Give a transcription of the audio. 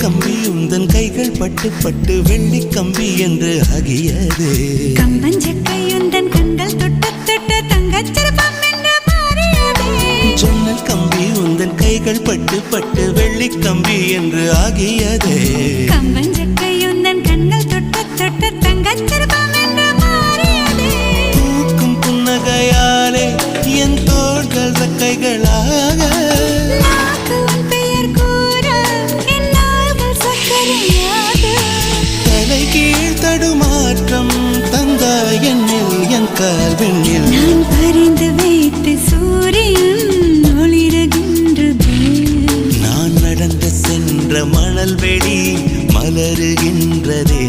கம்பி உந்தன் கைகள் பட்டு பட்டு வெள்ளி கம்பி என்று ஆகியது. கம்பஞ்சக்கை உந்தன் கண்கள் தொட்டு தொட்டு தங்கச்சிற்பம் என்று மாறியது. ஜன்னல் கம்பி உந்தன் கைகள் பட்டு பட்டு வெள்ளி கம்பி என்று ஆகியது. கம்பஞ்சக்கை உந்தன் கண்கள் தொட்டு தொட்டு தங்கச்சிற்பம் என்று மாறியது. பூக்கும் புன்னகையாலே என் தோள்கள் ரெக்கைகளாக தலைகீழ் தடுமாற்றம் தந்தாய் என்னில் என் கால்வெண்ணில். நான் பறிந்து வைத்து சூரியன் ஒளிருகின்றது. நான் நடந்து சென்ற மணல் வெளி மலருகின்றதே.